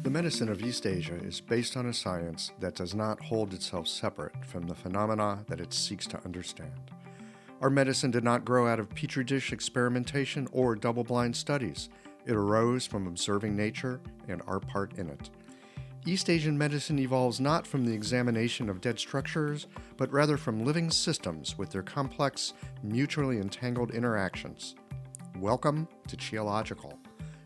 The medicine of East Asia is based on a science that does not hold itself separate from the phenomena that it seeks to understand. Our medicine did not grow out of petri dish experimentation or double-blind studies. It arose from observing nature and our part in it. East Asian medicine evolves not from the examination of dead structures, but rather from living systems with their complex, mutually entangled interactions. Welcome to Qiological.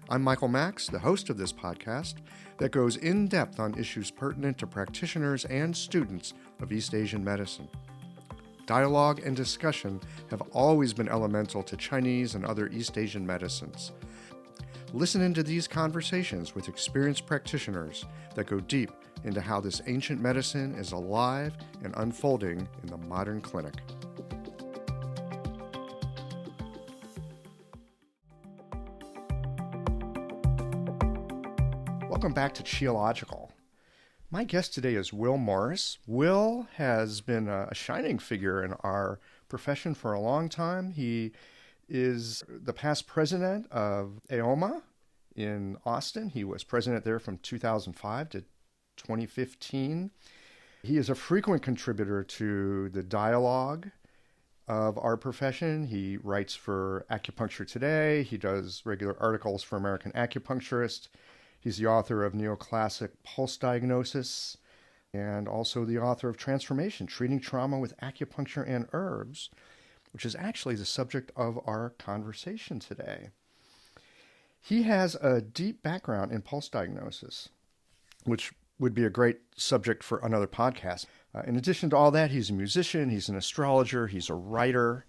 I'm Michael Max, the host of this podcast that goes in depth on issues pertinent to practitioners and students of East Asian medicine. Dialogue and discussion have always been elemental to Chinese and other East Asian medicines. Listen into these conversations with experienced practitioners that go deep into how this ancient medicine is alive and unfolding in the modern clinic. Welcome back to Qiological. My guest today is Will Morris. Will has been a shining figure in our profession for a long time. He is the past president of AOMA in Austin. He was president there from 2005 to 2015. He is a frequent contributor to the dialogue of our profession. He writes for Acupuncture Today. He does regular articles for American Acupuncturist. He's the author of Neoclassic Pulse Diagnosis and also the author of Transformation, Treating Trauma with Acupuncture and Herbs, which is actually the subject of our conversation today. He has a deep background in pulse diagnosis, which would be a great subject for another podcast. In addition to all that, he's a musician, he's an astrologer, he's a writer,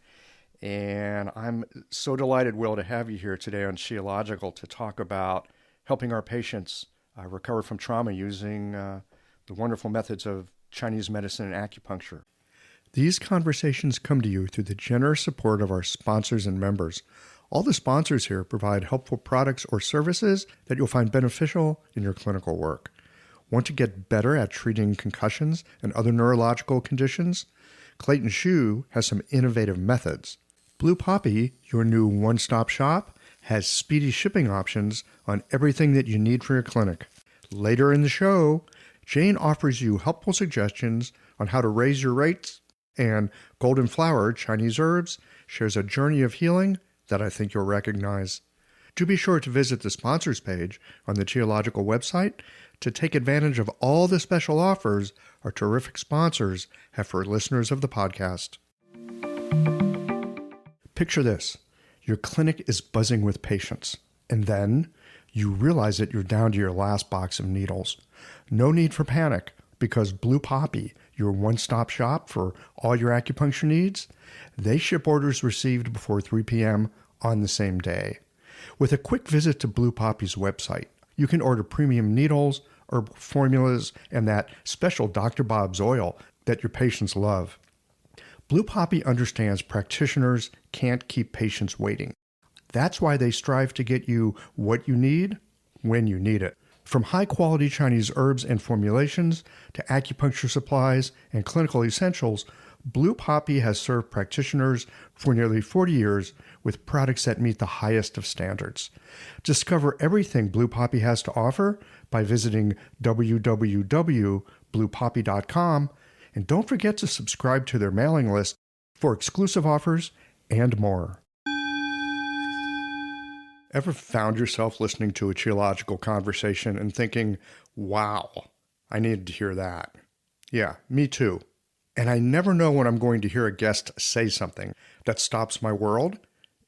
and I'm so delighted, Will, to have you here today on Qiological to talk about helping our patients recover from trauma using the wonderful methods of Chinese medicine and acupuncture. These conversations come to you through the generous support of our sponsors and members. All the sponsors here provide helpful products or services that you'll find beneficial in your clinical work. Want to get better at treating concussions and other neurological conditions? Clayton Shu has some innovative methods. Blue Poppy, your new one-stop shop, has speedy shipping options on everything that you need for your clinic. Later in the show, Jane offers you helpful suggestions on how to raise your rates, and Golden Flower, Chinese Herbs, shares a journey of healing that I think you'll recognize. Do be sure to visit the sponsors page on the Qiological website to take advantage of all the special offers our terrific sponsors have for listeners of the podcast. Picture this. Your clinic is buzzing with patients, and then you realize that you're down to your last box of needles. No need for panic, because Blue Poppy, your one-stop shop for all your acupuncture needs, they ship orders received before 3 p.m. on the same day. With a quick visit to Blue Poppy's website, you can order premium needles, herbal formulas, and that special Dr. Bob's oil that your patients love. Blue Poppy understands practitioners can't keep patients waiting. That's why they strive to get you what you need when you need it. From high-quality Chinese herbs and formulations to acupuncture supplies and clinical essentials, Blue Poppy has served practitioners for nearly 40 years with products that meet the highest of standards. Discover everything Blue Poppy has to offer by visiting www.bluepoppy.com, and don't forget to subscribe to their mailing list for exclusive offers and more. Ever found yourself listening to a Qiological conversation and thinking, wow, I needed to hear that? Yeah, me too. And I never know when I'm going to hear a guest say something that stops my world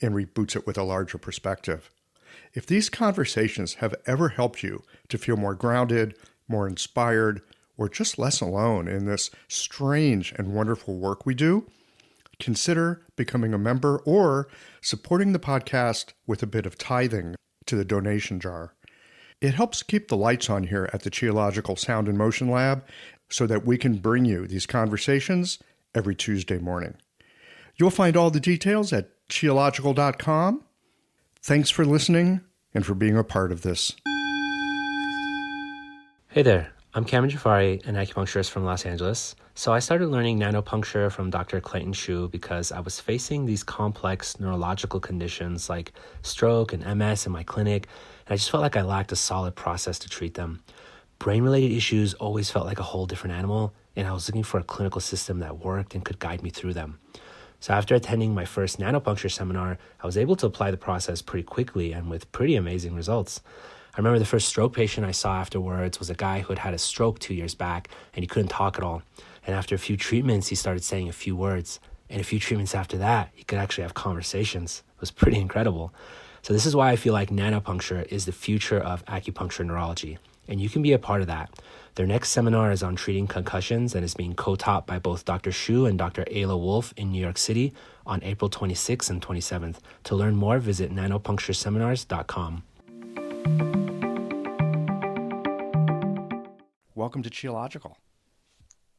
and reboots it with a larger perspective. If these conversations have ever helped you to feel more grounded, more inspired, or just less alone in this strange and wonderful work we do, consider becoming a member or supporting the podcast with a bit of tithing to the donation jar. It helps keep the lights on here at the Qiological Sound and Motion Lab so that we can bring you these conversations every Tuesday morning. You'll find all the details at qiological.com. Thanks for listening and for being a part of this. Hey there, I'm Cameron Jafari, an acupuncturist from Los Angeles. So I started learning nanopuncture from Dr. Clayton Shu because I was facing these complex neurological conditions like stroke and MS in my clinic, and I just felt like I lacked a solid process to treat them. Brain-related issues always felt like a whole different animal, and I was looking for a clinical system that worked and could guide me through them. So after attending my first nanopuncture seminar, I was able to apply the process pretty quickly and with pretty amazing results. I remember the first stroke patient I saw afterwards was a guy who had had a stroke 2 years back and he couldn't talk at all. And after a few treatments, he started saying a few words. And a few treatments after that, he could actually have conversations. It was pretty incredible. So this is why I feel like nanopuncture is the future of acupuncture neurology. And you can be a part of that. Their next seminar is on treating concussions and is being co-taught by both Dr. Shu and Dr. Ayla Wolf in New York City on April 26th and 27th. To learn more, visit nanopunctureseminars.com. Welcome to Geological.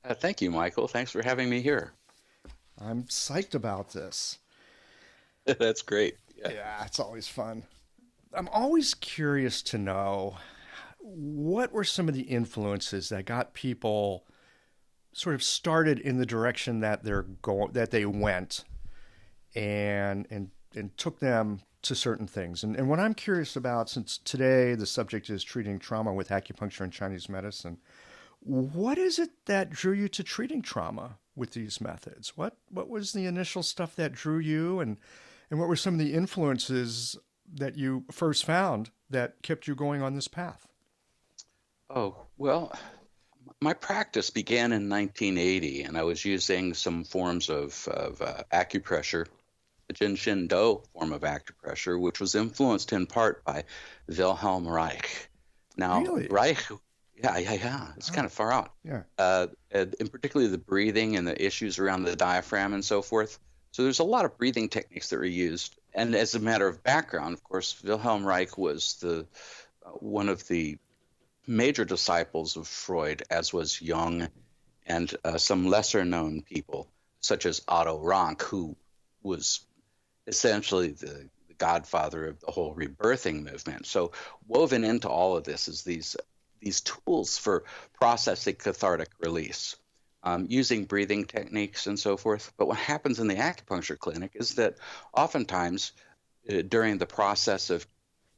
Thank you, Michael. Thanks for having me here. I'm psyched about this. That's great. Yeah, it's always fun. I'm always curious to know what were some of the influences that got people sort of started in the direction that they went and took them to certain things. And what I'm curious about, since today the subject is treating trauma with acupuncture and Chinese medicine, what is it that drew you to treating trauma with these methods? What was the initial stuff that drew you, and what were some of the influences that you first found that kept you going on this path? Oh, well, my practice began in 1980, and I was using some forms of acupressure, the Jin Shin Do form of acupressure, which was influenced in part by Wilhelm Reich. Now, Really? Reich, yeah, it's kind of far out. Yeah. And particularly the breathing and the issues around the diaphragm and so forth. So there's a lot of breathing techniques that were used. And as a matter of background, of course, Wilhelm Reich was one of the major disciples of Freud, as was Jung and some lesser-known people, such as Otto Rank, who was essentially the godfather of the whole rebirthing movement. So woven into all of this is these tools for processing cathartic release, using breathing techniques and so forth. But what happens in the acupuncture clinic is that oftentimes during the process of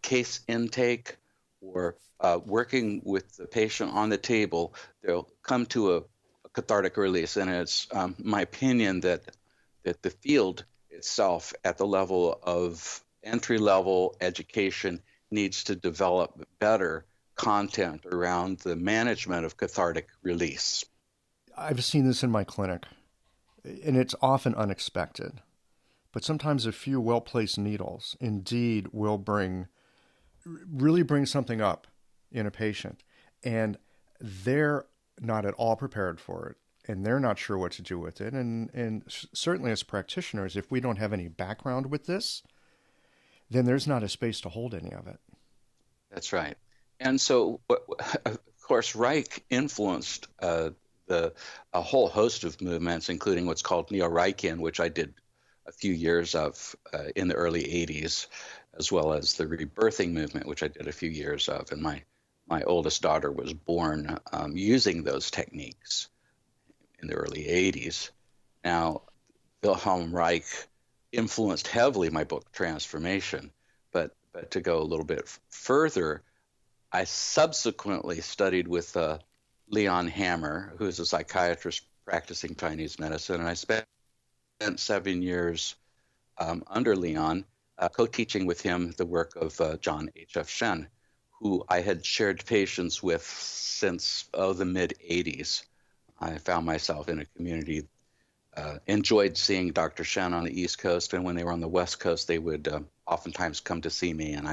case intake or working with the patient on the table, they'll come to a cathartic release. And it's my opinion that the field itself at the level of entry-level education needs to develop better content around the management of cathartic release. I've seen this in my clinic, and it's often unexpected. But sometimes a few well-placed needles indeed will really bring something up in a patient, and they're not at all prepared for it, and they're not sure what to do with it. And certainly as practitioners, if we don't have any background with this, then there's not a space to hold any of it. That's right. And so, of course, Reich influenced a whole host of movements, including what's called Neo-Reichian, which I did a few years of in the early 80s, as well as the rebirthing movement, which I did a few years of. And my oldest daughter was born using those techniques in the early 80s. Now, Wilhelm Reich influenced heavily my book, Transformation. But to go a little bit further, I subsequently studied with Leon Hammer, who is a psychiatrist practicing Chinese medicine, and I spent 7 years under Leon, co-teaching with him the work of John H.F. Shen, who I had shared patients with since the mid-'80s. I found myself in a community, enjoyed seeing Dr. Shen on the East Coast, and when they were on the West Coast, they would oftentimes come to see me, and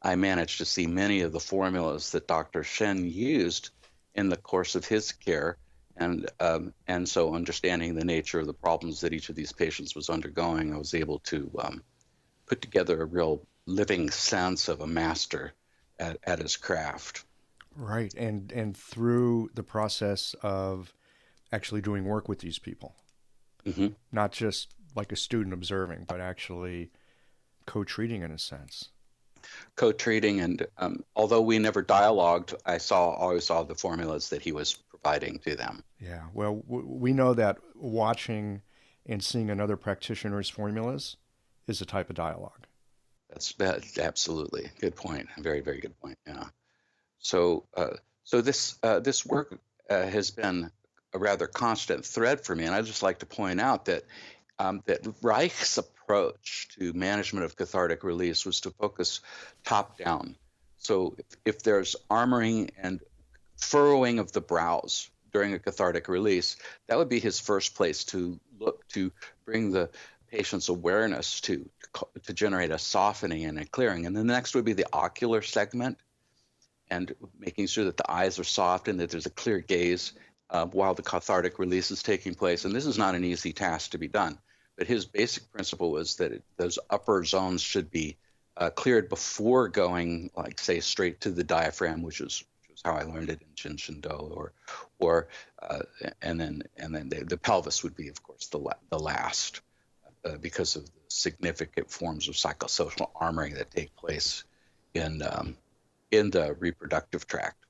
I managed to see many of the formulas that Dr. Shen used in the course of his care, and so understanding the nature of the problems that each of these patients was undergoing, I was able to put together a real living sense of a master at his craft. Right, and through the process of actually doing work with these people, Mm-hmm. not just like a student observing, but actually co-treating in a sense. co-treating. And although we never dialogued, I always saw the formulas that he was providing to them. Yeah, well, we know that watching and seeing another practitioner's formulas is a type of dialogue. That's absolutely good point. Very, very good point. Yeah. So, this work has been a rather constant thread for me, and I'd just like to point out that Reich's approach to management of cathartic release was to focus top down. So, if there's armoring and furrowing of the brows during a cathartic release, that would be his first place to look to bring the patient's awareness to generate a softening and a clearing. And then the next would be the ocular segment, and making sure that the eyes are soft and that there's a clear gaze while the cathartic release is taking place. And this is not an easy task to be done, but his basic principle was that those upper zones should be cleared before going, like, say, straight to the diaphragm, which was how I learned it in Shen Shindo, and then the pelvis would be, of course, the last, because of the significant forms of psychosocial armoring that take place in the reproductive tract.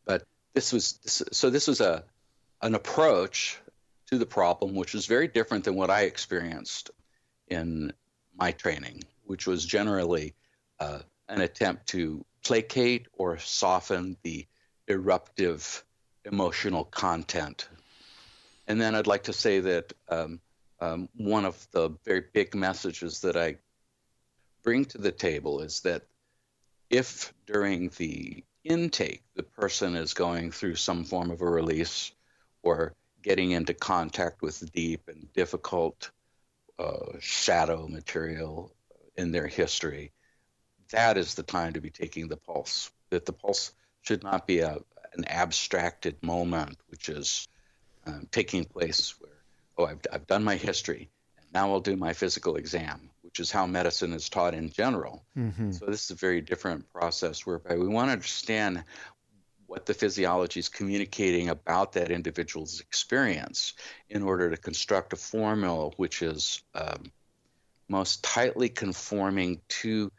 But this was an approach to the problem which was very different than what I experienced in my training, which was generally an attempt to placate or soften the eruptive emotional content. And then I'd like to say that one of the very big messages that I bring to the table is that if during the intake the person is going through some form of a release or getting into contact with deep and difficult shadow material in their history, that is the time to be taking the pulse. That the pulse should not be an abstracted moment, which is taking place where, I've done my history, and now I'll do my physical exam, which is how medicine is taught in general. Mm-hmm. So this is a very different process whereby we want to understand what the physiology is communicating about that individual's experience in order to construct a formula which is most tightly conforming to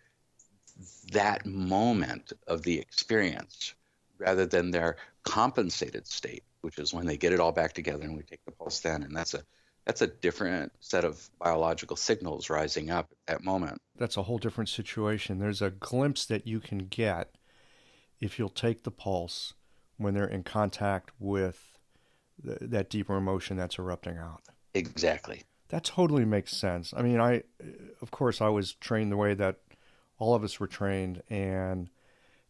that moment of the experience, rather than their compensated state, which is when they get it all back together and we take the pulse then. And that's a different set of biological signals rising up at that moment. That's a whole different situation. There's a glimpse that you can get if you'll take the pulse when they're in contact with that deeper emotion that's erupting out. Exactly. That totally makes sense. I mean, of course, I was trained the way that all of us were trained, and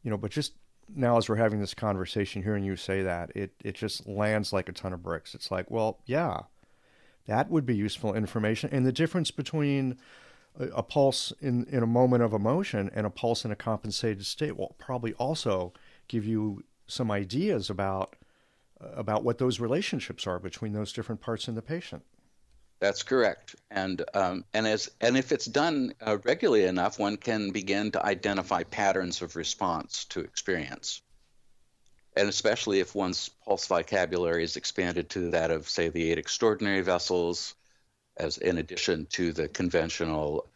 but just now as we're having this conversation, hearing you say that, it just lands like a ton of bricks. It's like, well, yeah, that would be useful information. And the difference between a pulse in a moment of emotion and a pulse in a compensated state will probably also give you some ideas about what those relationships are between those different parts in the patient. That's correct. And if it's done regularly enough, one can begin to identify patterns of response to experience. And especially if one's pulse vocabulary is expanded to that of, say, the 8 extraordinary vessels, as in addition to the conventional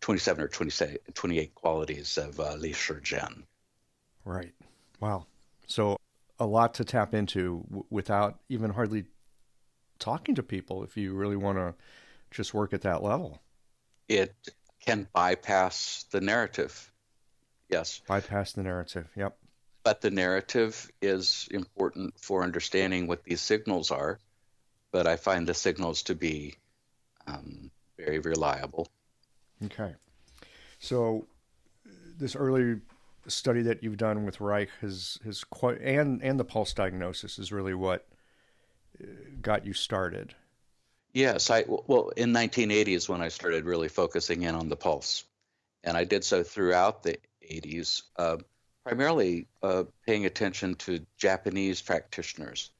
27 or 28 qualities of Li Shi Zhen. Right. Wow. So a lot to tap into without even hardly talking to people, if you really want to just work at that level. It can bypass the narrative. Yes. Bypass the narrative. Yep. But the narrative is important for understanding what these signals are. But I find the signals to be very reliable. Okay. So this early study that you've done with Reich has quite, and the pulse diagnosis is really what got you started. Yes, well, in 1980 is when I started really focusing in on the pulse, and I did so throughout the 80s, primarily paying attention to Japanese practitioners.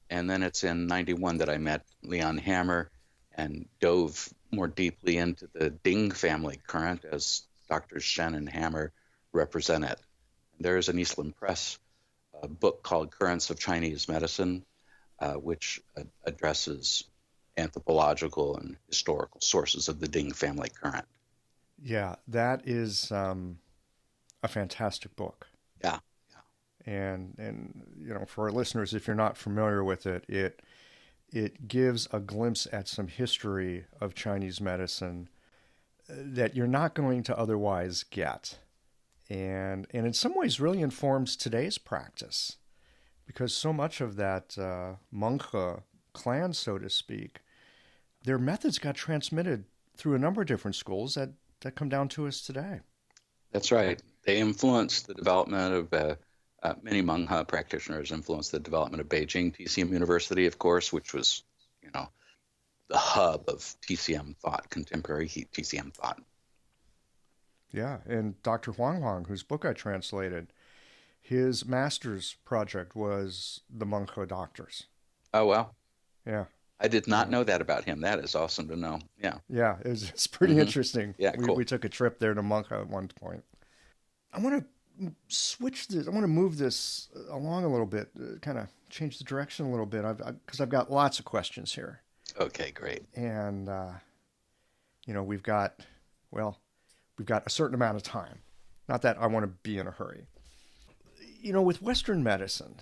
And then it's in 91 that I met Leon Hammer and dove more deeply into the Ding family current, as Drs. Shen and Hammer represent it. There is an Eastland Press book called Currents of Chinese Medicine, which addresses anthropological and historical sources of the Ding family current. Yeah, that is a fantastic book. Yeah. And for our listeners, if you're not familiar with it, it gives a glimpse at some history of Chinese medicine that you're not going to otherwise get. And in some ways really informs today's practice, because so much of that Menghe clan, so to speak, their methods got transmitted through a number of different schools that come down to us today. That's right. They influenced the development of many Menghe practitioners influenced the development of Beijing TCM University, of course, which was, the hub of TCM thought, contemporary TCM thought. Yeah, and Dr. Huang, whose book I translated, his master's project was the Menghe doctors. Oh, wow. Yeah. I did not know that about him. That is awesome to know. Yeah. Yeah, it's pretty interesting. Yeah, cool. We took a trip there to Menghe at one point. I want to switch this. I want to move this along a little bit, kind of change the direction a little bit, because I've got lots of questions here. Okay, great. And, we've got a certain amount of time. Not that I want to be in a hurry. With Western medicine,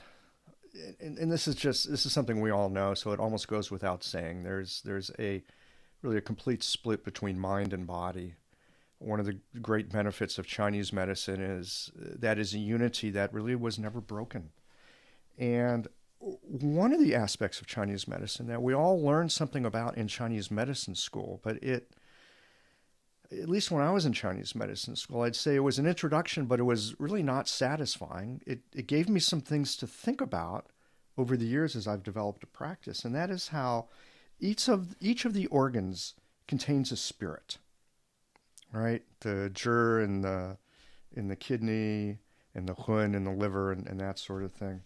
and this is something we all know, so it almost goes without saying. There's really a complete split between mind and body. One of the great benefits of Chinese medicine is a unity that really was never broken. And one of the aspects of Chinese medicine that we all learned something about in Chinese medicine school, but at least when I was in Chinese medicine school, I'd say it was an introduction, but it was really not satisfying. It gave me some things to think about over the years as I've developed a practice, and that is how each of the organs contains a spirit, right? The zhi in the kidney, and the hun in the liver, and that sort of thing.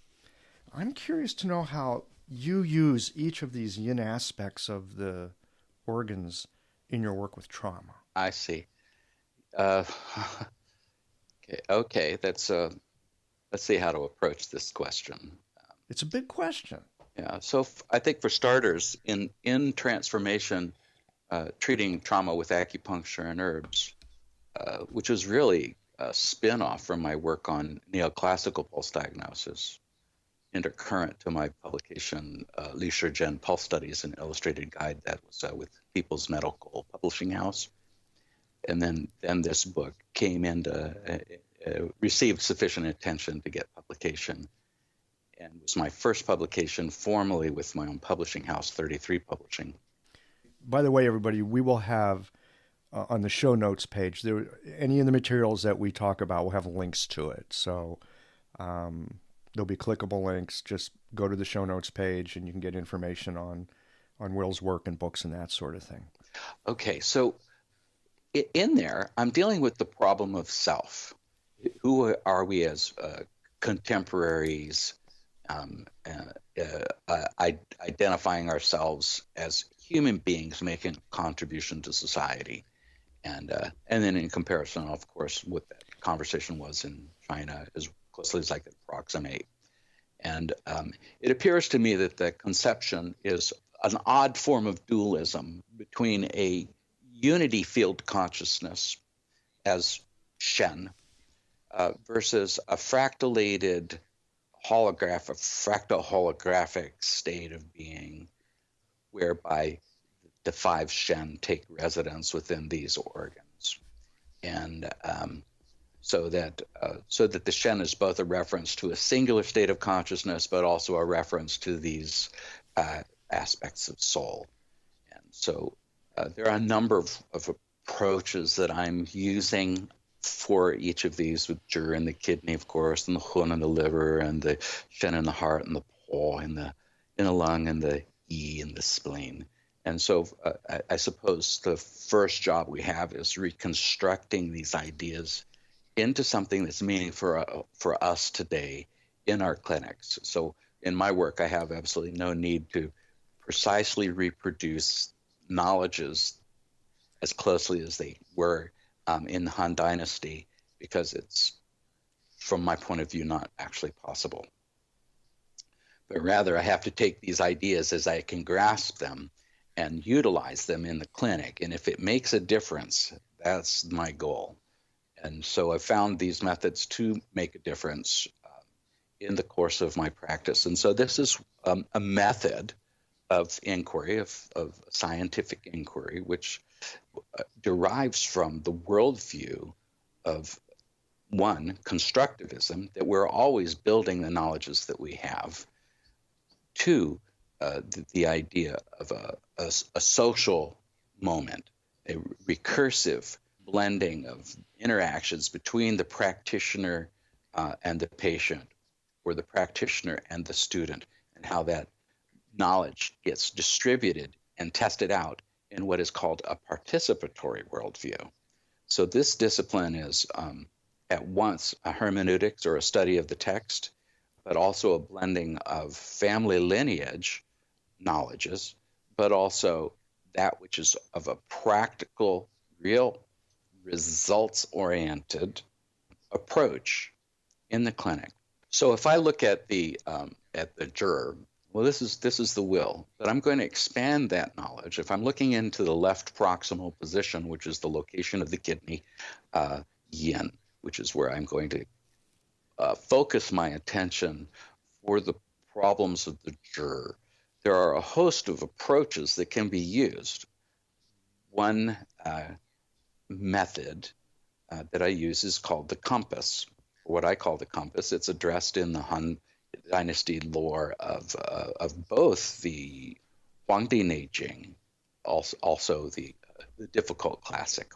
I'm curious to know how you use each of these yin aspects of the organs in your work with trauma. I see. Okay. Let's see how to approach this question. It's a big question. Yeah. So I think for starters, in transformation, treating trauma with acupuncture and herbs, which is really a spin-off from my work on neoclassical pulse diagnosis, intercurrent to my publication, Li Shizhen Pulse Studies, an illustrated guide that was with People's Medical Publishing House. And then this book came into, received sufficient attention to get publication, and was my first publication formally with my own publishing house, 33 Publishing. By the way, everybody, we will have on the show notes page, any of the materials that we talk about will have links to it. So there'll be clickable links. Just go to the show notes page and you can get information on Will's work and books and that sort of thing. Okay, so in there, I'm dealing with the problem of self. Who are we as contemporaries, identifying ourselves as human beings making a contribution to society? And then in comparison, of course, what that conversation was in China, as closely as I could approximate. And it appears to me that the conception is an odd form of dualism between a unity field consciousness as Shen versus a fractal holographic state of being whereby the five Shen take residence within these organs. And so that the Shen is both a reference to a singular state of consciousness, but also a reference to these aspects of soul. And so there are a number of approaches that I'm using for each of these, with zhi in the kidney, of course, and the hun in the liver, and the Shen in the heart, and the po in the lung, and the yi in the spleen. And so I suppose the first job we have is reconstructing these ideas into something that's meaningful for us today in our clinics. So in my work, I have absolutely no need to precisely reproduce knowledges as closely as they were in the Han Dynasty, because it's, from my point of view, not actually possible. But rather, I have to take these ideas as I can grasp them and utilize them in the clinic. And if it makes a difference, that's my goal. And so I found these methods to make a difference in the course of my practice. And so this is a method of inquiry, of scientific inquiry, which derives from the worldview of, one, constructivism, that we're always building the knowledges that we have. Two, the idea of a social moment, a recursive blending of interactions between the practitioner and the patient, or the practitioner and the student, and how that knowledge gets distributed and tested out in what is called a participatory worldview. So this discipline is at once a hermeneutics, or a study of the text, but also a blending of family lineage knowledges, but also that which is of a practical, real, results-oriented approach in the clinic. So if I look at the juror, well, this is the will, but I'm going to expand that knowledge. If I'm looking into the left proximal position, which is the location of the kidney, yin, which is where I'm going to focus my attention for the problems of the juror, there are a host of approaches that can be used. One method that I use is called the compass, or what I call the compass. It's addressed in the Han Dynasty lore of both the Huangdi Neijing, also the difficult classic,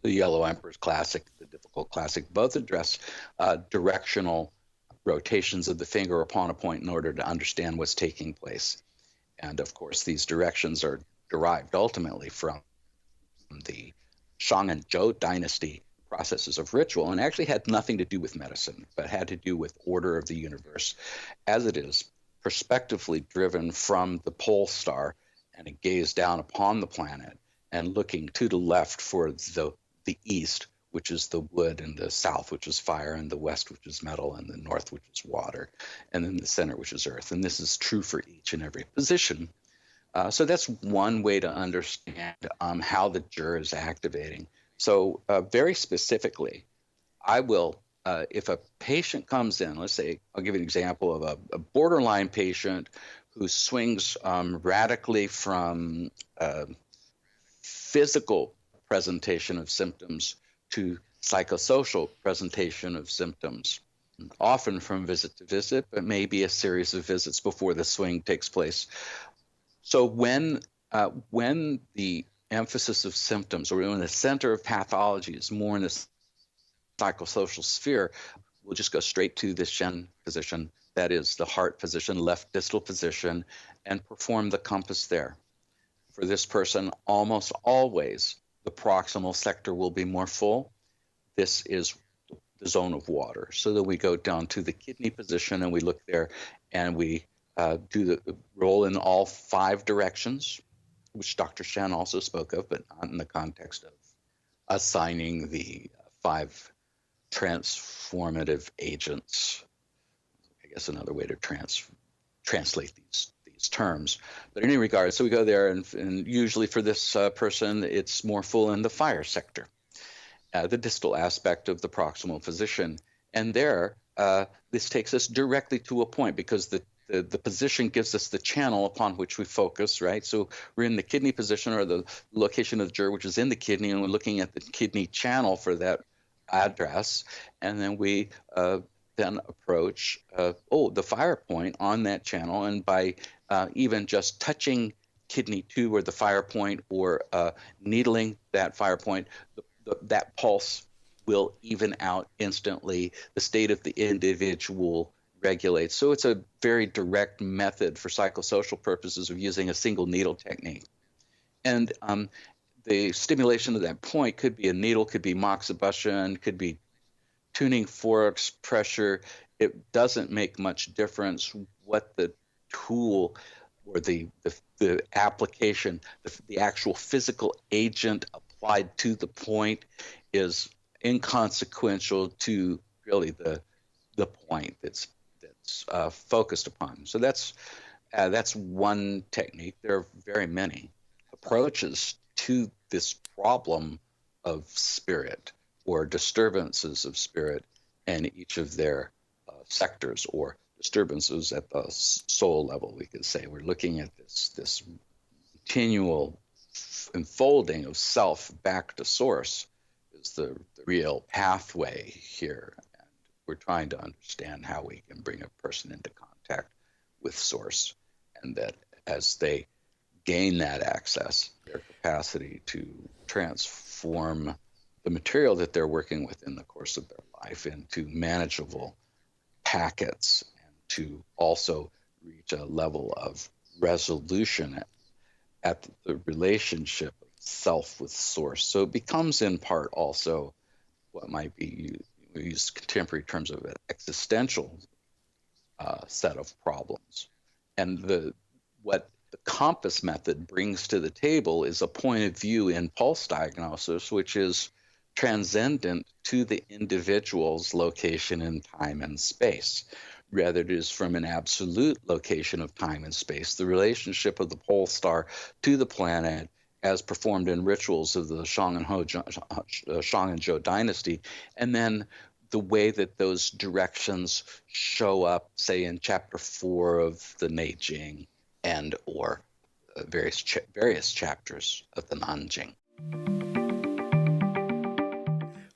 the Yellow Emperor's classic, the difficult classic. Both address directional rotations of the finger upon a point in order to understand what's taking place. And of course, these directions are derived ultimately from the Shang and Zhou dynasty processes of ritual, and actually had nothing to do with medicine, but had to do with order of the universe as it is perspectively driven from the pole star and a gaze down upon the planet, and looking to the left for the east, which is the wood, and the south, which is fire, and the west, which is metal, and the north, which is water, and then the center, which is earth. And this is true for each and every position. So that's one way to understand how the juror is activating. So very specifically, I will, if a patient comes in, let's say, I'll give you an example of a borderline patient who swings radically from physical presentation of symptoms to psychosocial presentation of symptoms, often from visit to visit, but maybe a series of visits before the swing takes place. So when the emphasis of symptoms, or when the center of pathology is more in the psychosocial sphere, we'll just go straight to the Shen position, that is the heart position, left distal position, and perform the compass there. For this person, almost always the proximal sector will be more full. This is the zone of water. So that we go down to the kidney position, and we look there, and we do the roll in all 5 directions, which Dr. Shen also spoke of, but not in the context of assigning the 5 transformative agents. I guess another way to translate these terms. But in any regard, so we go there, and usually for this person, it's more full in the fire sector, the distal aspect of the proximal position. And there, this takes us directly to a point, because the position gives us the channel upon which we focus, right? So we're in the kidney position, or the location of the juror, which is in the kidney, and we're looking at the kidney channel for that address. And then we then approach the fire point on that channel, and by even just touching kidney 2 or the fire point, or needling that fire point, that pulse will even out instantly. The state of the individual regulates. So it's a very direct method for psychosocial purposes of using a single needle technique. And the stimulation of that point could be a needle, could be moxibustion, could be tuning forks, pressure. It doesn't make much difference what the tool or the application, the actual physical agent applied to the point is inconsequential to really the point that's focused upon. So that's one technique. There are very many approaches to this problem of spirit, or disturbances of spirit and each of their sectors, or disturbances at the soul level, we could say. We're looking at this continual enfolding of self back to source is the real pathway here. And we're trying to understand how we can bring a person into contact with source, and that as they gain that access, their capacity to transform the material that they're working with in the course of their life into manageable packets, and to also reach a level of resolution at the relationship of self with source. So it becomes in part also what might be, we use contemporary terms of an existential set of problems. And what the compass method brings to the table is a point of view in pulse diagnosis, which is transcendent to the individual's location in time and space. Rather, it is from an absolute location of time and space, the relationship of the pole star to the planet as performed in rituals of the Shang and Zhou dynasty, and then the way that those directions show up, say, in chapter 4 of the Neijing and or various chapters of the Nanjing.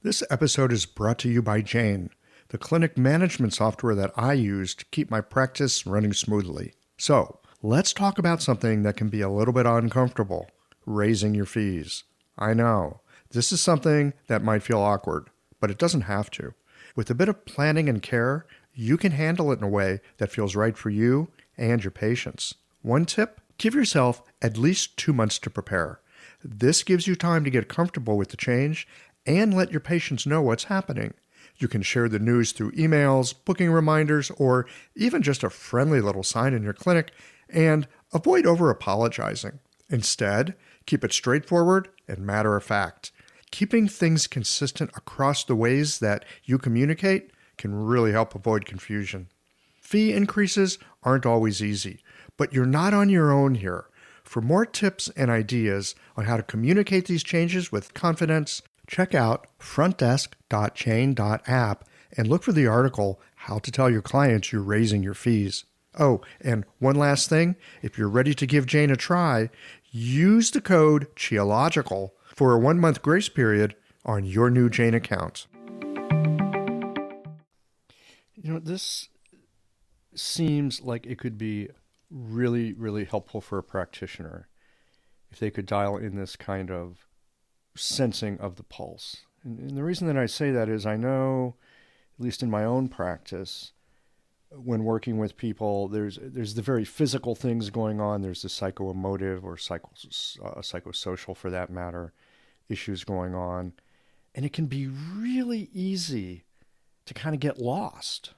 This episode is brought to you by Jane, the clinic management software that I use to keep my practice running smoothly. So, let's talk about something that can be a little bit uncomfortable: raising your fees. I know, this is something that might feel awkward, but it doesn't have to. With a bit of planning and care, you can handle it in a way that feels right for you and your patients. One tip: give yourself at least 2 months to prepare. This gives you time to get comfortable with the change and let your patients know what's happening. You can share the news through emails, booking reminders, or even just a friendly little sign in your clinic, and avoid over-apologizing. Instead, keep it straightforward and matter-of-fact. Keeping things consistent across the ways that you communicate can really help avoid confusion. Fee increases aren't always easy, but you're not on your own here. For more tips and ideas on how to communicate these changes with confidence, check out frontdesk.chain.app and look for the article, How to Tell Your Clients You're Raising Your Fees. Oh, and one last thing, if you're ready to give Jane a try, use the code CHIOLOGICAL for a 1-month grace period on your new Jane account. This seems like it could be really, really helpful for a practitioner if they could dial in this kind of sensing of the pulse. And the reason that I say that is I know, at least in my own practice, when working with people, there's the very physical things going on. There's the psychoemotive or psychosocial, for that matter, issues going on. And it can be really easy to kind of get lost.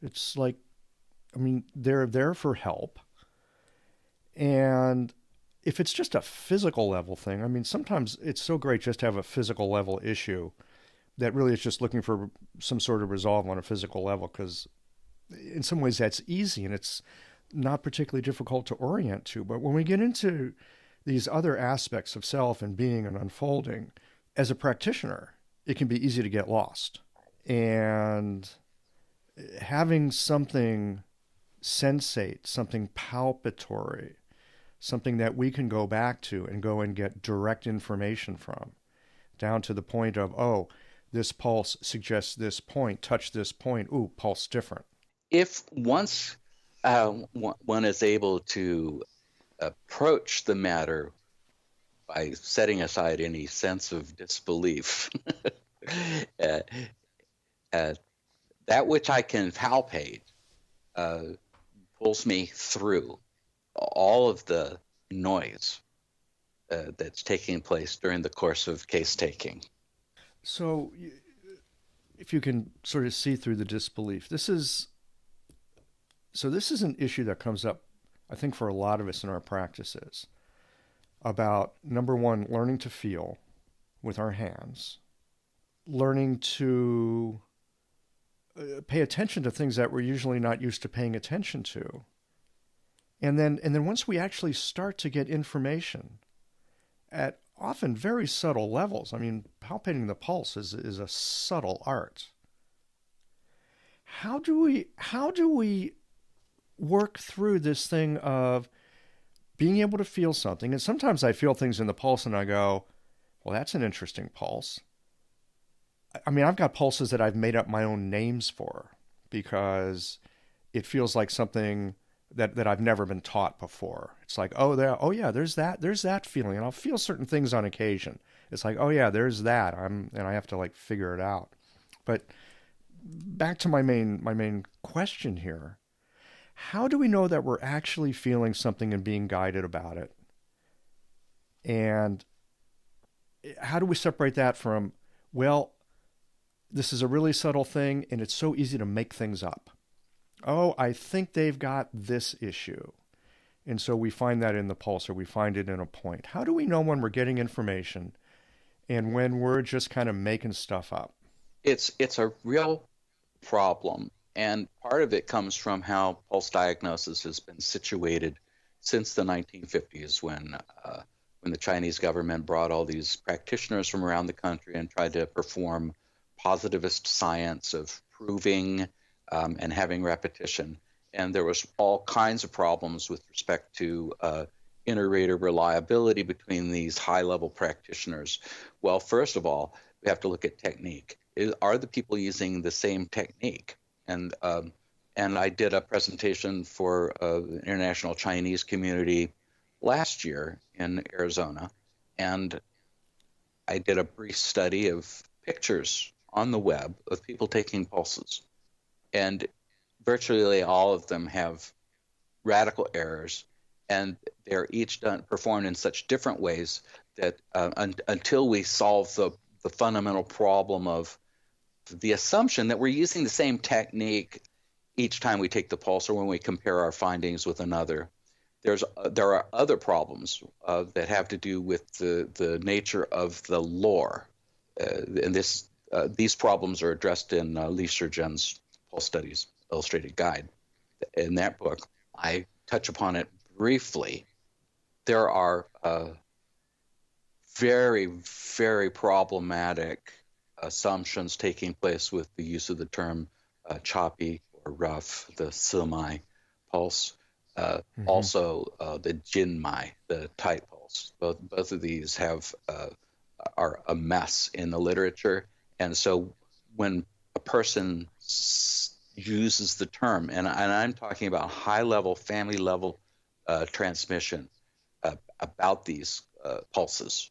It's like, they're there for help. And if it's just a physical level thing, sometimes it's so great just to have a physical level issue that really is just looking for some sort of resolve on a physical level, because in some ways that's easy and it's not particularly difficult to orient to. But when we get into these other aspects of self and being and unfolding, as a practitioner, it can be easy to get lost. And having something sensate, something palpatory, something that we can go back to and go and get direct information from, down to the point of, oh, this pulse suggests this point, touch this point, ooh, pulse different. If once one is able to approach the matter by setting aside any sense of disbelief, that which I can palpate pulls me through all of the noise that's taking place during the course of case taking. So if you can sort of see through the disbelief, this is an issue that comes up, I think, for a lot of us in our practices, about, number one, learning to feel with our hands, learning to pay attention to things that we're usually not used to paying attention to. And then once we actually start to get information at often very subtle levels, palpating the pulse is a subtle art. How do we work through this thing of being able to feel something? And sometimes I feel things in the pulse and I go, well, that's an interesting pulse. I mean, I've got pulses that I've made up my own names for because it feels like something that I've never been taught before. It's like, oh yeah, there's that feeling, and I'll feel certain things on occasion. It's like, oh yeah, there's that. And I have to like figure it out. But back to my main question here. How do we know that we're actually feeling something and being guided about it? And how do we separate that from, well, this is a really subtle thing and it's so easy to make things up? Oh, I think they've got this issue. And so we find that in the pulse, or we find it in a point. How do we know when we're getting information and when we're just kind of making stuff up? It's a real problem, and part of it comes from how pulse diagnosis has been situated since the 1950s, when the Chinese government brought all these practitioners from around the country and tried to perform positivist science of proving and having repetition. And there was all kinds of problems with respect to inter-rater reliability between these high-level practitioners. Well, first of all, we have to look at technique. Are the people using the same technique? And I did a presentation for the international Chinese community last year in Arizona, and I did a brief study of pictures on the web of people taking pulses, and virtually all of them have radical errors, and they're each performed in such different ways that until we solve the fundamental problem of the assumption that we're using the same technique each time we take the pulse or when we compare our findings with another, there are other problems that have to do with the nature of the lore, and these problems are addressed in Li Shijian's Pulse Studies Illustrated Guide. In that book, I touch upon it briefly. There are very, very problematic assumptions taking place with the use of the term choppy or rough, the simi pulse. Also, the jinmai, the tight pulse. Both of these are a mess in the literature, and so when a person uses the term, and I'm talking about high-level, family-level transmission about these pulses,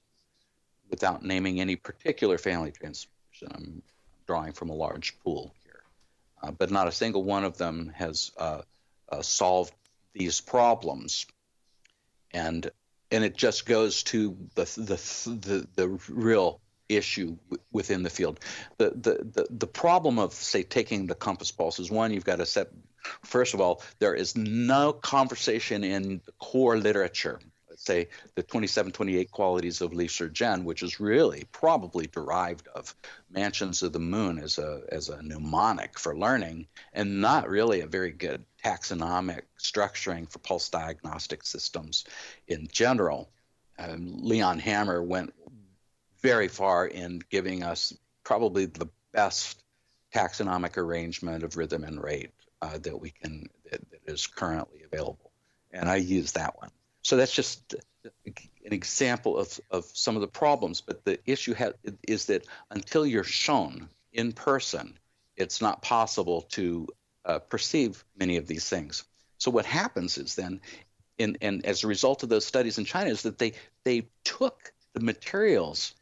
without naming any particular family transmission. I'm drawing from a large pool here, but not a single one of them has solved these problems, and it just goes to the real issue within the field. The problem of, say, taking the compass pulse is, one, you've got to set. First of all, there is no conversation in the core literature. Let's say the 27, 28 qualities of Li Shijian, which is really probably derived of Mansions of the Moon as a mnemonic for learning, and not really a very good taxonomic structuring for pulse diagnostic systems in general. Leon Hammer went very far in giving us probably the best taxonomic arrangement of rhythm and rate that is currently available, and I use that one. So that's just an example of some of the problems. But the issue is that until you're shown in person, it's not possible to perceive many of these things. So what happens is then, and as a result of those studies in China, is that they took the materials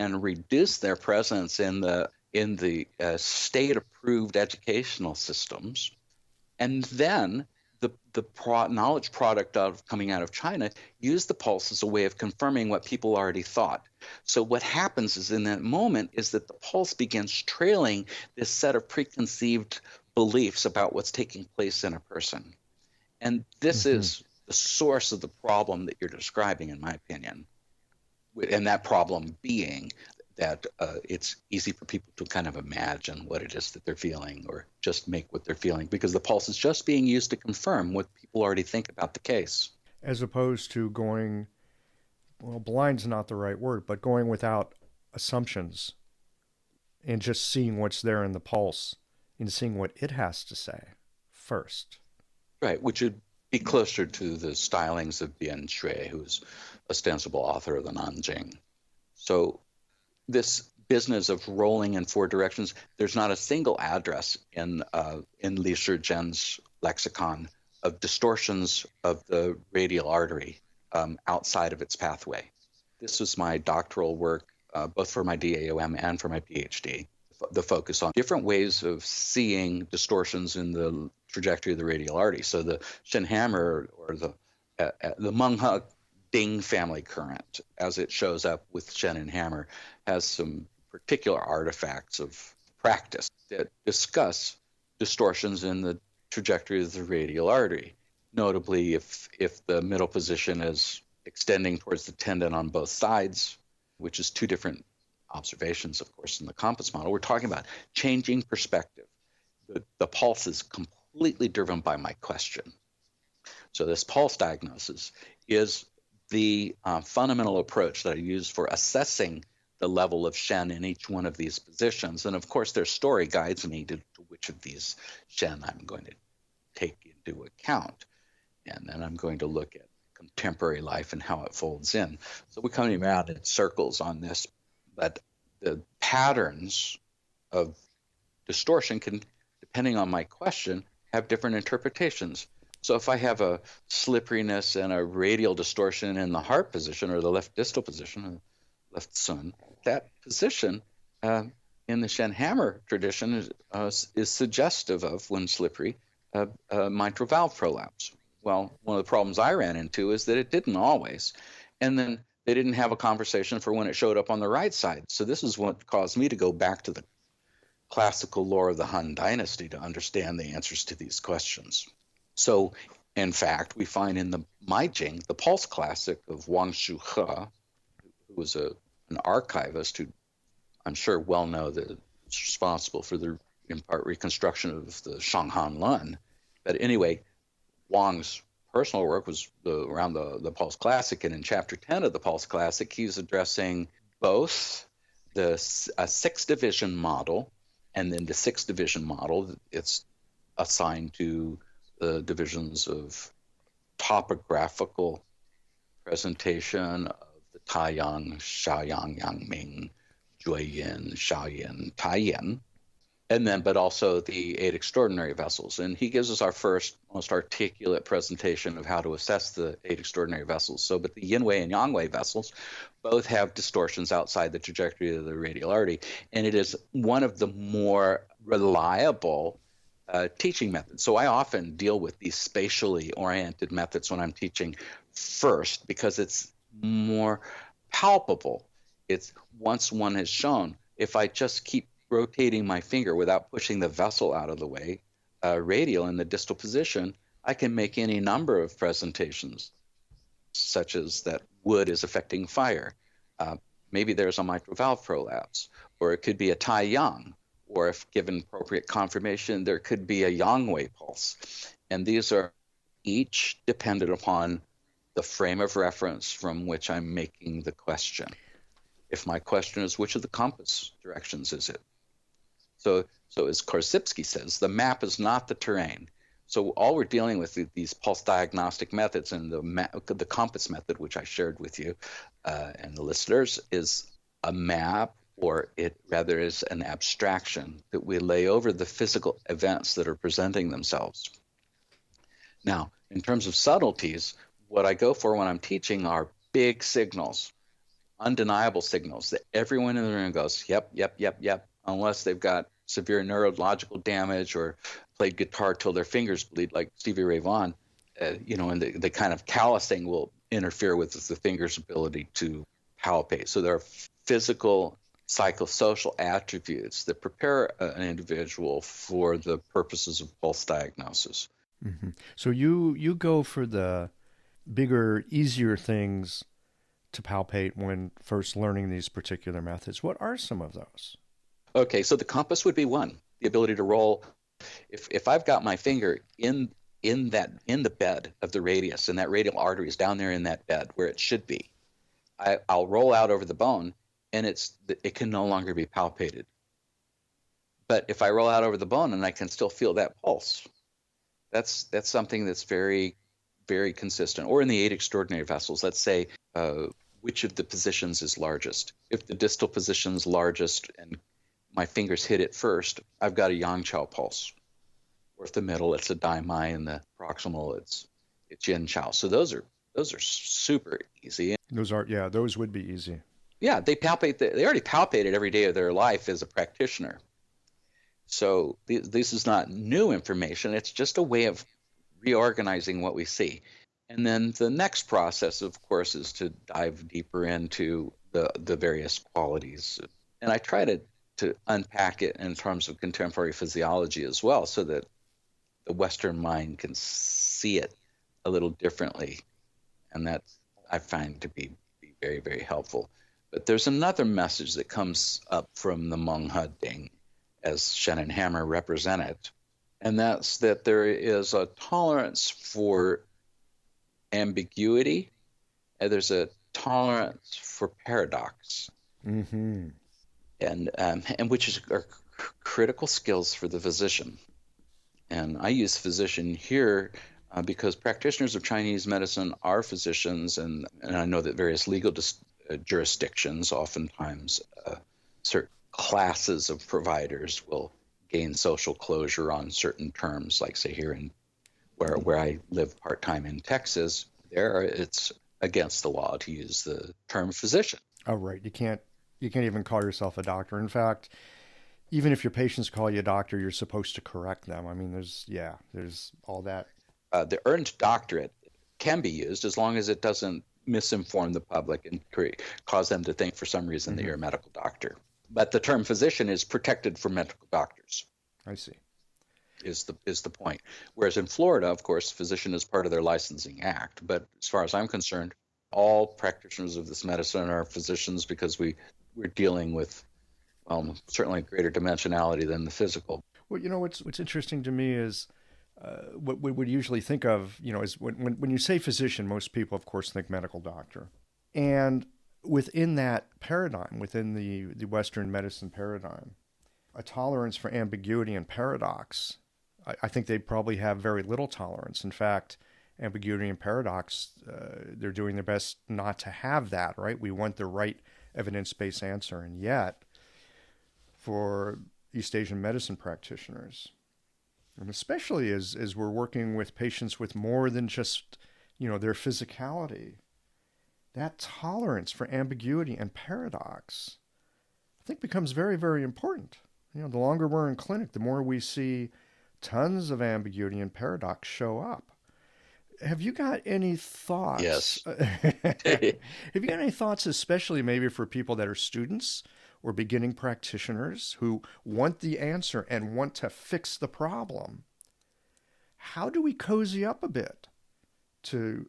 and reduced their presence in the state-approved educational systems, and then the knowledge product coming out of China used the pulse as a way of confirming what people already thought. So what happens is, in that moment, is that the pulse begins trailing this set of preconceived beliefs about what's taking place in a person. And this is the source of the problem that you're describing, in my opinion. And that problem being that it's easy for people to kind of imagine what it is that they're feeling, or just make what they're feeling, because the pulse is just being used to confirm what people already think about the case. As opposed to going, well, blind's not the right word, but going without assumptions and just seeing what's there in the pulse and seeing what it has to say first. Right, which would be closer to the stylings of Bian Shui, who's ostensible author of the Nanjing. So this business of rolling in four directions, there's not a single address in Li Shizhen's lexicon of distortions of the radial artery outside of its pathway. This was my doctoral work, both for my DAOM and for my PhD. The focus on different ways of seeing distortions in the trajectory of the radial artery. So the Shen hammer, or the Menghe Ding family current, as it shows up with Shen and hammer, has some particular artifacts of practice that discuss distortions in the trajectory of the radial artery. Notably, if the middle position is extending towards the tendon on both sides, which is two different observations, of course, in the compass model, we're talking about changing perspective. The pulse is completely driven by my question. So this pulse diagnosis is the fundamental approach that I use for assessing the level of Shen in each one of these positions. And of course, their story guides me to which of these Shen I'm going to take into account. And then I'm going to look at contemporary life and how it folds in. So we're coming around in circles on this, but the patterns of distortion can, depending on my question, have different interpretations. So if I have a slipperiness and a radial distortion in the heart position, or the left distal position, or left sun, that position in the Shen hammer tradition is suggestive of, when slippery, mitral valve prolapse. Well, one of the problems I ran into is that it didn't always. And then they didn't have a conversation for when it showed up on the right side. So this is what caused me to go back to the classical lore of the Han Dynasty to understand the answers to these questions. So, in fact, we find in the Meijing, the pulse classic of Wang Shuhe, who was an archivist who I'm sure well know that is responsible for the, in part, reconstruction of the Shanghan Lun. But anyway, Wang's personal work was around the Pulse Classic, and in Chapter 10 of the Pulse Classic, he's addressing both a six-division model, and then the six-division model, it's assigned to the divisions of topographical presentation of the Taiyang, Shaoyang, Yangming, Jueyin, Shaoyin, Taiyan, and then, but also the 8 extraordinary vessels. And he gives us our first, most articulate presentation of how to assess the 8 extraordinary vessels. So, but the Yinwei and Yangwei vessels both have distortions outside the trajectory of the radial artery. And it is one of the more reliable teaching methods. So I often deal with these spatially oriented methods when I'm teaching first, because it's more palpable. It's once one is shown, if I just keep rotating my finger without pushing the vessel out of the way, radial in the distal position, I can make any number of presentations, such as that wood is affecting fire. Maybe there's a mitral valve prolapse, or it could be a Tai Yang, or if given appropriate confirmation, there could be a Yangwei pulse. And these are each dependent upon the frame of reference from which I'm making the question. If my question is, which of the compass directions is it? So as Korzybski says, the map is not the terrain. So all we're dealing with these pulse diagnostic methods, and the compass method, which I shared with you and the listeners, is a map, or it rather is an abstraction that we lay over the physical events that are presenting themselves. Now, in terms of subtleties, what I go for when I'm teaching are big signals, undeniable signals that everyone in the room goes, yep, yep, yep, yep, unless they've got severe neurological damage or played guitar till their fingers bleed, like Stevie Ray Vaughan, and the kind of callousing will interfere with the finger's ability to palpate. So there are physical, psychosocial attributes that prepare an individual for the purposes of pulse diagnosis. Mm-hmm. So you go for the bigger, easier things to palpate when first learning these particular methods. What are some of those? Okay, so the compass would be one. The ability to roll. If I've got my finger in the bed of the radius, and that radial artery is down there in that bed where it should be, I'll roll out over the bone, and it can no longer be palpated. But if I roll out over the bone and I can still feel that pulse, that's something that's very, very consistent. Or in the 8 extraordinary vessels, let's say which of the positions is largest. If the distal position's largest and my fingers hit it first, I've got a yang chao pulse. Or if the middle, it's a dai mai, and the proximal, it's yin chao. So those are super easy. Those would be easy. Yeah, they already palpate it every day of their life as a practitioner. So this is not new information. It's just a way of reorganizing what we see. And then the next process, of course, is to dive deeper into the various qualities. And I try to unpack it in terms of contemporary physiology as well, so that the Western mind can see it a little differently. And that I find to be very, very helpful. But there's another message that comes up from the Hmong Ha Ding, as Shen and Hammer represent it, and that's that there is a tolerance for ambiguity, and there's a tolerance for paradox, Mm-hmm. and which are critical skills for the physician. And I use physician here because practitioners of Chinese medicine are physicians, and I know that various legal jurisdictions, oftentimes certain classes of providers will gain social closure on certain terms, like say here in where I live part-time in Texas, it's against the law to use the term physician. Oh, right. You can't even call yourself a doctor. In fact, even if your patients call you a doctor, you're supposed to correct them. I mean, there's all that. The earned doctorate can be used as long as it doesn't misinform the public and cause them to think for some reason that you're a medical doctor. But the term physician is protected for medical doctors. I see. Is the point. Whereas in Florida, of course, physician is part of their licensing act. But as far as I'm concerned, all practitioners of this medicine are physicians, because we're dealing with certainly greater dimensionality than the physical. Well, what's interesting to me is what we would usually think of, is when you say physician, most people, of course, think medical doctor. And within that paradigm, within the Western medicine paradigm, a tolerance for ambiguity and paradox, I think they probably have very little tolerance. In fact, ambiguity and paradox, they're doing their best not to have that, right? We want the right evidence-based answer. And yet, for East Asian medicine practitioners, and especially as we're working with patients with more than just, their physicality, that tolerance for ambiguity and paradox, I think, becomes very, very important. The longer we're in clinic, the more we see tons of ambiguity and paradox show up. Have you got any thoughts? Yes. Have you got any thoughts, especially maybe for people that are students or beginning practitioners who want the answer and want to fix the problem? How do we cozy up a bit to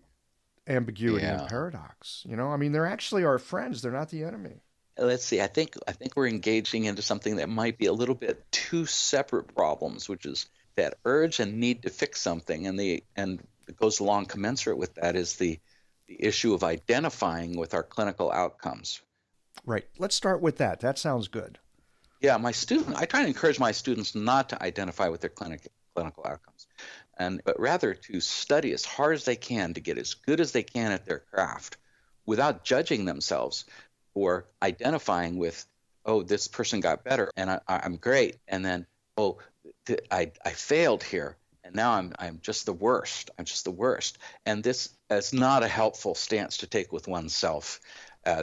ambiguity and paradox? They're actually our friends. They're not the enemy. Let's see. I think we're engaging into something that might be a little bit two separate problems, which is that urge and need to fix something, and it goes along commensurate with that is the issue of identifying with our clinical outcomes. Right. Let's start with that. That sounds good. Yeah, I try to encourage my students not to identify with their clinical outcomes, but rather to study as hard as they can to get as good as they can at their craft, without judging themselves for identifying with, oh, this person got better and I'm great, and then I failed here, and now I'm just the worst. I'm just the worst, and this is not a helpful stance to take with oneself.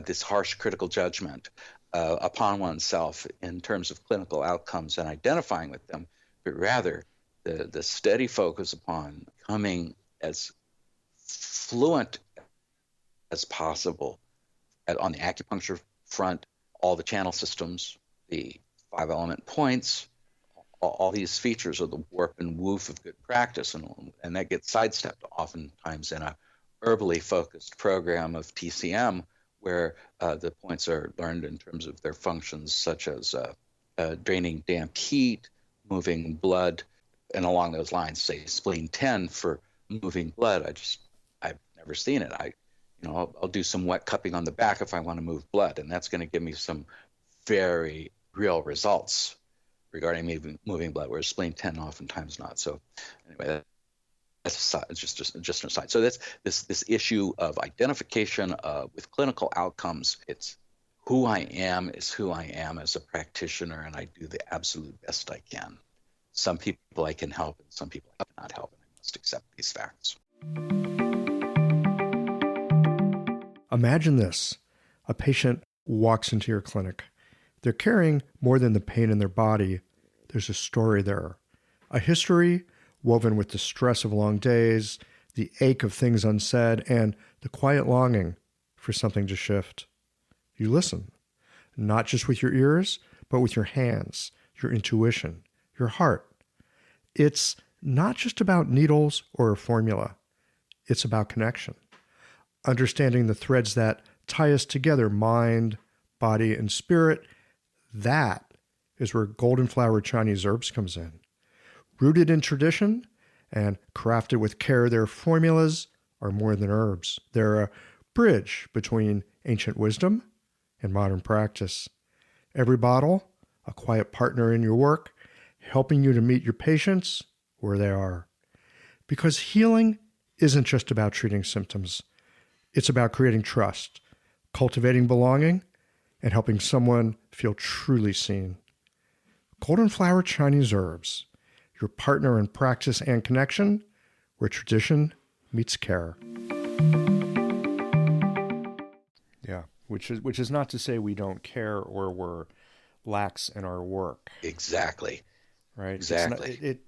This harsh critical judgment upon oneself in terms of clinical outcomes and identifying with them, but rather the steady focus upon becoming as fluent as possible on the acupuncture front, all the channel systems, the 5-element points, all these features of the warp and woof of good practice, and that gets sidestepped oftentimes in a herbally focused program of TCM, where the points are learned in terms of their functions, such as draining damp heat, moving blood, and along those lines, say spleen 10 for moving blood. I've never seen it. I'll do some wet cupping on the back if I want to move blood, and that's going to give me some very real results regarding moving blood, whereas spleen 10 oftentimes not. So anyway, that's just an aside. So that's this issue of identification with clinical outcomes. It's who I am is who I am as a practitioner, and I do the absolute best I can. Some people I can help, and some people I cannot help, and I must accept these facts. Imagine this. A patient walks into your clinic. They're carrying more than the pain in their body. There's a story there. A history woven with the stress of long days, the ache of things unsaid, and the quiet longing for something to shift. You listen, not just with your ears, but with your hands, your intuition, your heart. It's not just about needles or a formula. It's about connection. Understanding the threads that tie us together, mind, body, and spirit. That is where golden flower Chinese herbs comes in. Rooted in tradition and crafted with care, their formulas are more than herbs. They're a bridge between ancient wisdom and modern practice. Every bottle, a quiet partner in your work, helping you to meet your patients where they are. Because healing isn't just about treating symptoms. It's about creating trust, cultivating belonging, and helping someone feel truly seen. Golden Flower Chinese Herbs, your partner in practice and connection, where tradition meets care. Yeah, which is not to say we don't care or we're lax in our work. Exactly. Right? Exactly.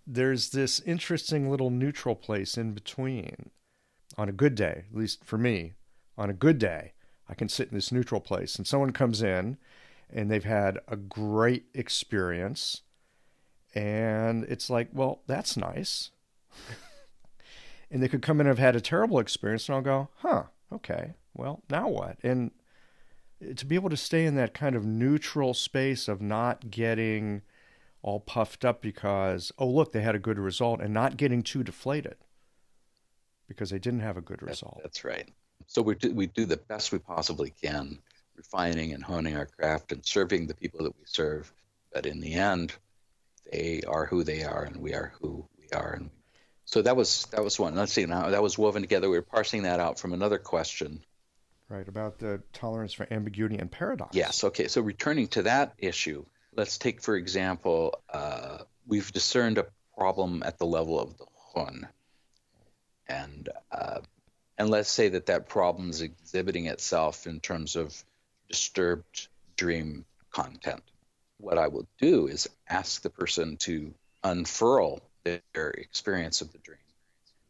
There's this interesting little neutral place in between. On a good day, at least for me, on a good day, I can sit in this neutral place and someone comes in and they've had a great experience and it's like, well, that's nice. And they could come in and have had a terrible experience and I'll go, okay, well, now what? And to be able to stay in that kind of neutral space of not getting all puffed up because, oh, look, they had a good result, and not getting too deflated because they didn't have a good result. That's right. So we do the best we possibly can, refining and honing our craft and serving the people that we serve. But in the end, they are who they are, and we are who we are. And so that was one. Let's see now. That was woven together. We were parsing that out from another question. Right, about the tolerance for ambiguity and paradox. Yes. Okay. So returning to that issue, let's take, for example, we've discerned a problem at the level of the Hun. And let's say that problem is exhibiting itself in terms of disturbed dream content. What I will do is ask the person to unfurl their experience of the dream,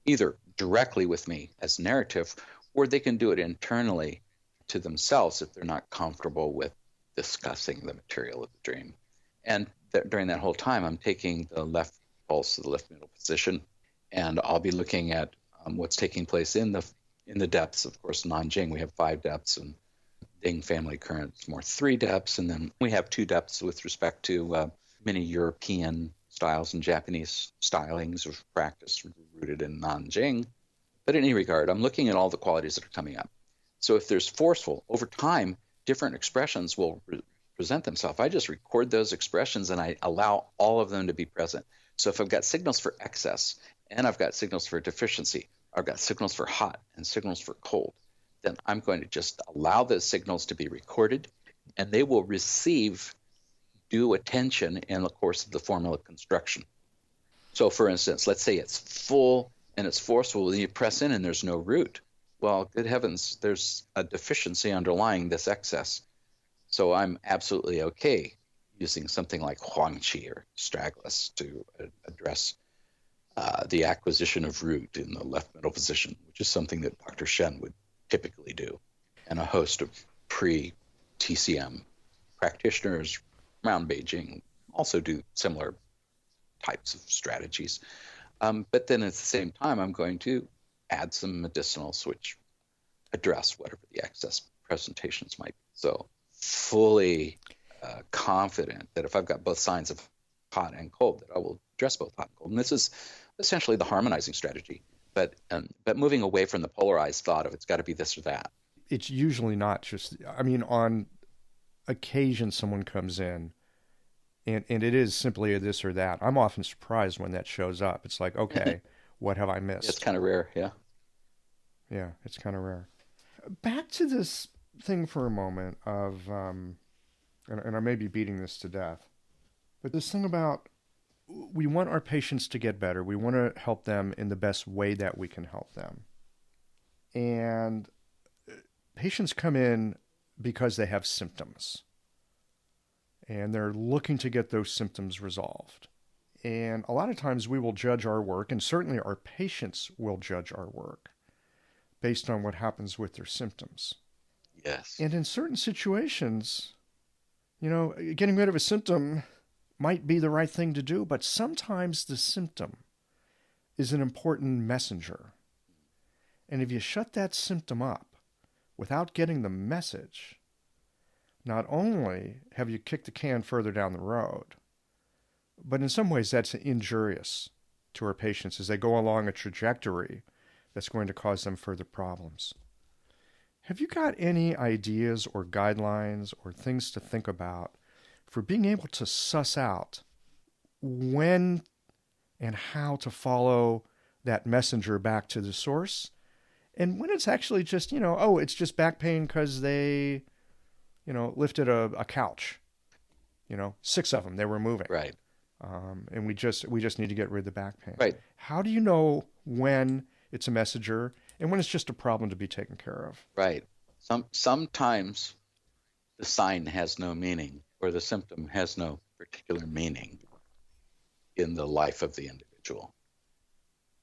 either directly with me as narrative, or they can do it internally to themselves if they're not comfortable with discussing the material of the dream. And during that whole time, I'm taking the left pulse, the left middle position, and I'll be looking at what's taking place in the depths. Of course, Nanjing, we have 5 depths, and Ding family current is more 3 depths, and then we have 2 depths with respect to many European styles and Japanese stylings of practice rooted in Nanjing. But in any regard, I'm looking at all the qualities that are coming up. So if there's forceful, over time, different expressions will present themselves. I just record those expressions and I allow all of them to be present. So if I've got signals for excess and I've got signals for deficiency, I've got signals for hot and signals for cold, then I'm going to just allow those signals to be recorded, and they will receive due attention in the course of the formula construction. So for instance, let's say it's full and it's forceful, and you press in and there's no root. Well, good heavens, there's a deficiency underlying this excess. So I'm absolutely okay using something like Huangqi or Stragless to address the acquisition of root in the left middle position, which is something that Dr. Shen would typically do. And a host of pre-TCM practitioners around Beijing also do similar types of strategies. But then at the same time, I'm going to add some medicinals which address whatever the excess presentations might be. So fully confident that if I've got both signs of hot and cold, that I will address both hot and cold. And this is essentially the harmonizing strategy. but moving away from the polarized thought of it's got to be this or that. It's usually not just, I mean, on occasion someone comes in and it is simply a this or that. I'm often surprised when that shows up. It's like, okay, what have I missed? It's kind of rare, yeah. Yeah, it's kind of rare. Back to this thing for a moment of, and I may be beating this to death, but this thing about we want our patients to get better. We want to help them in the best way that we can help them. And patients come in because they have symptoms. And they're looking to get those symptoms resolved. And a lot of times we will judge our work, and certainly our patients will judge our work based on what happens with their symptoms. Yes. And in certain situations, getting rid of a symptom might be the right thing to do, but sometimes the symptom is an important messenger. And if you shut that symptom up without getting the message, not only have you kicked the can further down the road, but in some ways that's injurious to our patients as they go along a trajectory that's going to cause them further problems. Have you got any ideas or guidelines or things to think about for being able to suss out when and how to follow that messenger back to the source, and when it's actually just, it's just back pain because they, lifted a couch, 6 of them, they were moving. Right. And we just need to get rid of the back pain. Right. How do you know when it's a messenger and when it's just a problem to be taken care of? Right. Sometimes the sign has no meaning, or the symptom has no particular meaning in the life of the individual.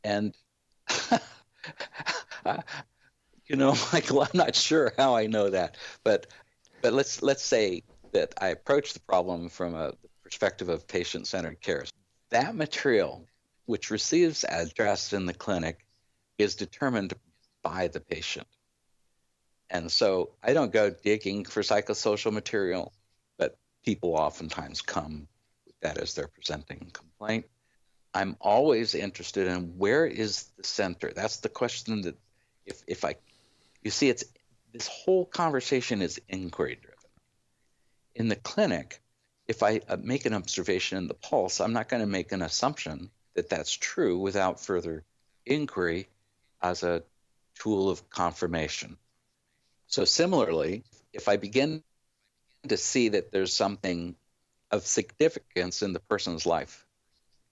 And, Michael, I'm not sure how I know that, but let's say that I approach the problem from the perspective of patient-centered care. That material which receives address in the clinic is determined by the patient. And so I don't go digging for psychosocial material, but people oftentimes come with that as their presenting complaint. I'm always interested in where is the center. That's the question that it's this whole conversation is inquiry driven. In the clinic, if I make an observation in the pulse, I'm not going to make an assumption that that's true without further inquiry as a tool of confirmation. So similarly, if I begin to see that there's something of significance in the person's life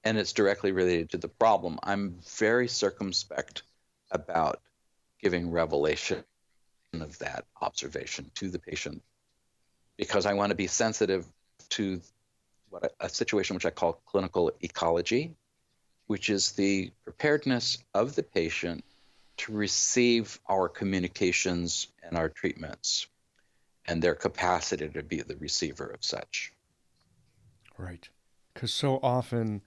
and it's directly related to the problem, I'm very circumspect about giving revelation of that observation to the patient, because I want to be sensitive to a situation which I call clinical ecology, which is the preparedness of the patient to receive our communications and our treatments, and their capacity to be the receiver of such. Right. Because so often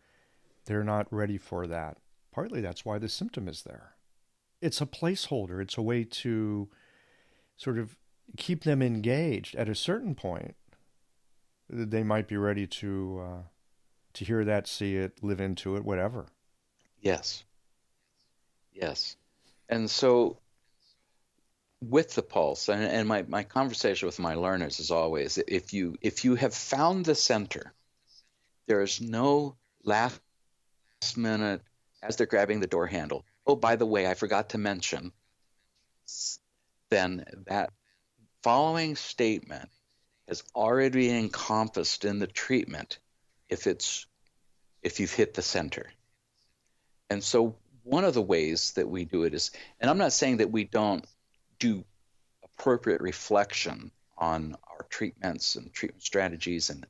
they're not ready for that. Partly that's why the symptom is there. It's a placeholder. It's a way to sort of keep them engaged. At a certain point, they might be ready to hear that, see it, live into it, whatever. Yes. And so with the pulse, and my conversation with my learners is always, if you have found the center, there is no last minute as they're grabbing the door handle, oh, by the way, I forgot to mention, then that following statement is already encompassed in the treatment if you've hit the center. And so one of the ways that we do it is, and I'm not saying that we don't do appropriate reflection on our treatments and treatment strategies and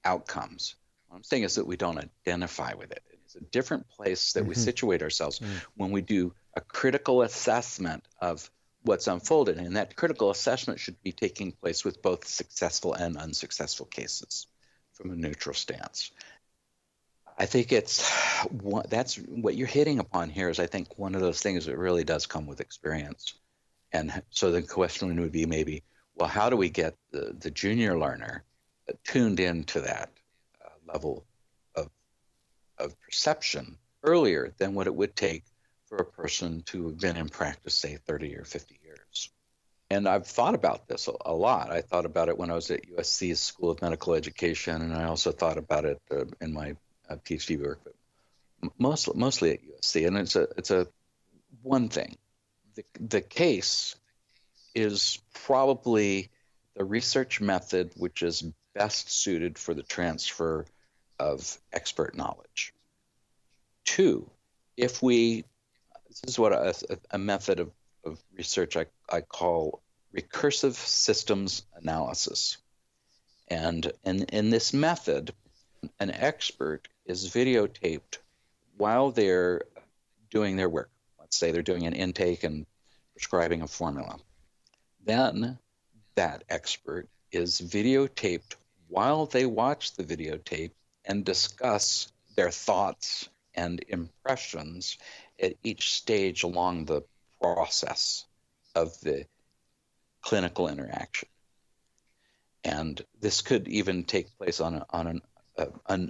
outcomes. What I'm saying is that we don't identify with it. It's a different place that we situate ourselves when we do a critical assessment of what's unfolded. And that critical assessment should be taking place with both successful and unsuccessful cases from a neutral stance. I think that's what you're hitting upon here is, I think, one of those things that really does come with experience. And so the question would be maybe, well, how do we get the junior learner tuned into that level of perception earlier than what it would take for a person to have been in practice, say, 30 or 50 years. And I've thought about this a lot. I thought about it when I was at USC's School of Medical Education, and I also thought about it in my PhD work, but mostly at USC. And it's a one thing. The case is probably the research method which is best suited for the transfer of expert knowledge. Two, this is what a method of research I call recursive systems analysis. And in this method, an expert is videotaped while they're doing their work. Let's say they're doing an intake and prescribing a formula. Then that expert is videotaped while they watch the videotape and discuss their thoughts and impressions at each stage along the process of the clinical interaction. And this could even take place on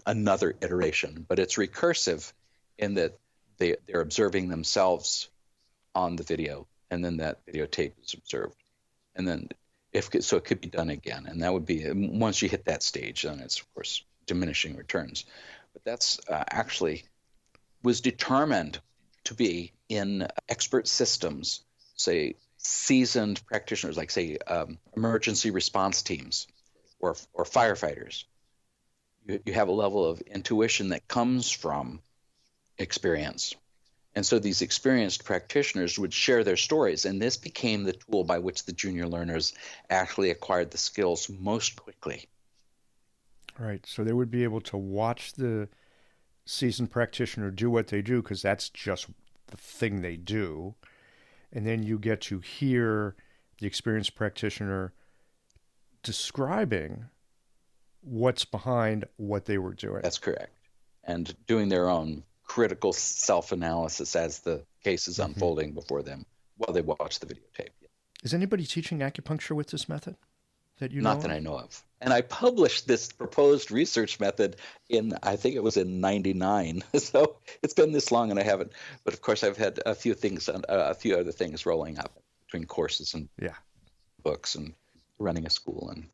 another iteration, but it's recursive in that they're observing themselves on the video, and then that videotape is observed. And then so it could be done again. And that would be, once you hit that stage, then it's, of course, diminishing returns. But that's actually was determined to be in expert systems, say, seasoned practitioners, like, say, emergency response teams or firefighters. You have a level of intuition that comes from experience. And so these experienced practitioners would share their stories, and this became the tool by which the junior learners actually acquired the skills most quickly. Right. So they would be able to watch the seasoned practitioner do what they do, because that's just the thing they do. And then you get to hear the experienced practitioner describing what's behind what they were doing. That's correct. And doing their own critical self-analysis as the case is unfolding before them while they watch the videotape. Is anybody teaching acupuncture with this method that you know Not that I know of. And I published this proposed research method I think it was in 99. So it's been this long and I haven't. But of course, I've had a few other things rolling up between courses and books and running a school and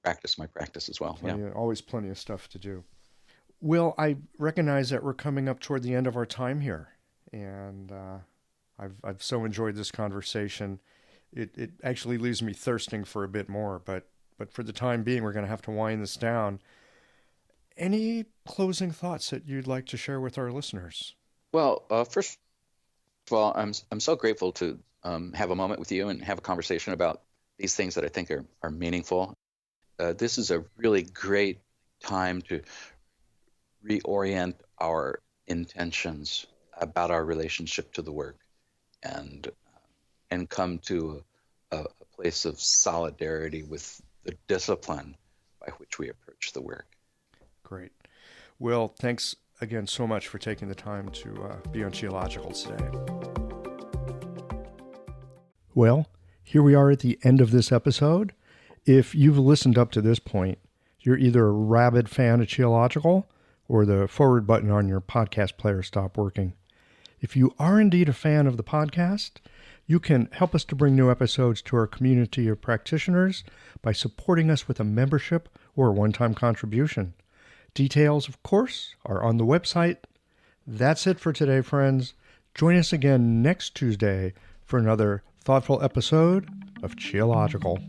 practice my practice as well. Always plenty of stuff to do. Will, I recognize that we're coming up toward the end of our time here, and I've so enjoyed this conversation. It actually leaves me thirsting for a bit more, but for the time being, we're going to have to wind this down. Any closing thoughts that you'd like to share with our listeners? Well, first of all, I'm so grateful to have a moment with you and have a conversation about these things that I think are meaningful. This is a really great time to reorient our intentions about our relationship to the work and come to a place of solidarity with the discipline by which we approach the work. Great. Will, thanks again so much for taking the time to be on Geological today. Well, here we are at the end of this episode. If you've listened up to this point, you're either a rabid fan of Geological or the forward button on your podcast player stopped working. If you are indeed a fan of the podcast, you can help us to bring new episodes to our community of practitioners by supporting us with a membership or a one-time contribution. Details, of course, are on the website. That's it for today, friends. Join us again next Tuesday for another thoughtful episode of Geological.